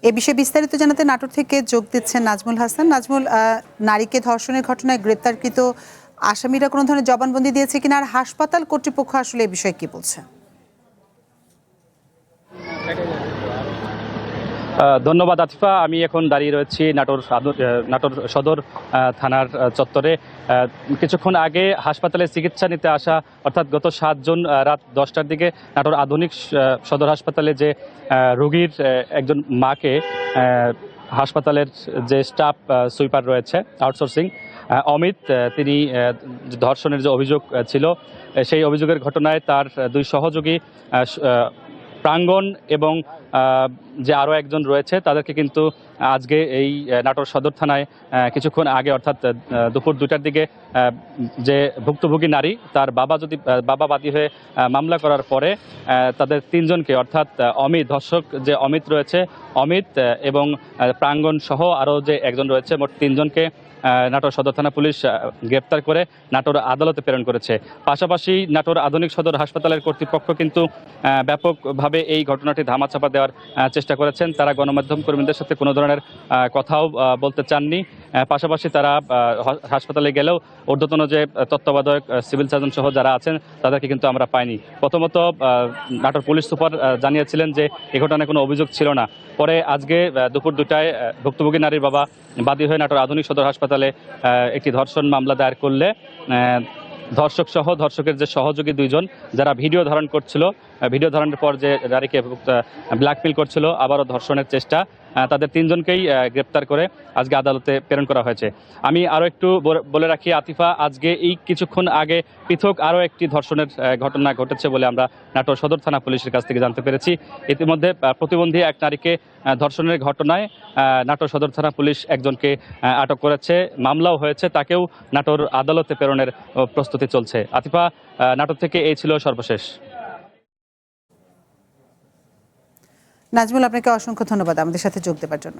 এ বিষয়ে বিস্তারিত জানাতে নাটোর থেকে যোগ দিচ্ছেন নাজমুল হাসান। নাজমুল, নারীকে ধর্ষণের ঘটনায় গ্রেপ্তারকৃত আসামিরা কোনো ধরনের জবানবন্দি দিয়েছে কিনা, আর হাসপাতাল কর্তৃপক্ষ আসলে এ বিষয়ে কি বলছে? ধন্যবাদ আতিফা। আমি এখন দাঁড়িয়ে রয়েছি নাটোর সদর থানার চত্বরে। কিছুক্ষণ আগে হাসপাতালে চিকিৎসা নিতে আসা, অর্থাৎ গত 7 জুন রাত 10টার দিকে নাটোর আধুনিক সদর হাসপাতালে যে রোগীর একজন মাকে হাসপাতালের যে স্টাফ সুইপার রয়েছে আউটসোর্সিং অমিত, তিনি ধর্ষণের যে অভিযোগ ছিল সেই অভিযোগের ঘটনায় তার 2 সহযোগী প্রাঙ্গণ এবং যে আরও একজন রয়েছে তাদেরকে কিন্তু আজকে এই নাটোর সদর থানায় কিছুক্ষণ আগে, অর্থাৎ দুপুর 2টার দিকে যে ভুক্তভোগী নারী তার বাবা বাদী হয়ে মামলা করার পরে তাদের 3 জনকে, অর্থাৎ অমিত, ধর্ষক যে অমিত রয়েছে, অমিত এবং প্রাঙ্গণ সহ আরও যে একজন রয়েছে, মোট 3 জনকে নাটোর সদর থানা পুলিশ গ্রেপ্তার করে নাটোর আদালতে প্রেরণ করেছে। পাশাপাশি নাটোর আধুনিক সদর হাসপাতালের কর্তৃপক্ষ কিন্তু ব্যাপকভাবে এই ঘটনাটি ধামাচাপা দেওয়ার চেষ্টা করেছেন। তারা গণমাধ্যম কর্মীদের সাথে কোনো ধরনের কথাও বলতে চাননি। পাশাপাশি তারা হাসপাতালে গেলেও ঊর্ধ্বতন যে তত্ত্বাবধায়ক সিভিল সার্জন সহ যারা আছেন তাদেরকে কিন্তু আমরা পাইনি। প্রথমত নাটোর পুলিশ সুপার জানিয়েছিলেন যে এ ঘটনায় কোনো অভিযোগ ছিল না। পরে আজকে দুপুর 2টায় ভুক্তভোগী নারীর বাবা বাদী হয়ে নাটোর আধুনিক সদর হাসপাতালে একটি ধর্ষণ মামলা দায়ের করলে ধর্ষক সহ ধর্ষকের যে সহযোগী 2 জন যারা ভিডিও ধারণ করছিল, ভিডিও ধারণের পর যে নারীকে ব্ল্যাকমেল করছিল, আবারও ধর্ষণের চেষ্টা, তাদের 3 জনকেই গ্রেপ্তার করে আজকে আদালতে প্রেরণ করা হয়েছে। আমি আরও একটু বলে রাখি আতিফা, আজকে এই কিছুক্ষণ আগে পৃথক আরও একটি ধর্ষণের ঘটনা ঘটেছে বলে আমরা নাটোর সদর থানা পুলিশের কাছ থেকে জানতে পেরেছি। ইতিমধ্যে প্রতিবন্ধী এক নারীকে ধর্ষণের ঘটনায় নাটোর সদর থানা পুলিশ একজনকে আটক করেছে, মামলাও হয়েছে, তাকেও নাটোর আদালতে প্রেরণের প্রস্তুতি চলছে। আতিফা, নাটোর থেকে এই ছিল সর্বশেষ। নাজমুল, আপনাকে অসংখ্য ধন্যবাদ আমাদের সাথে যোগ দেওয়ার জন্য।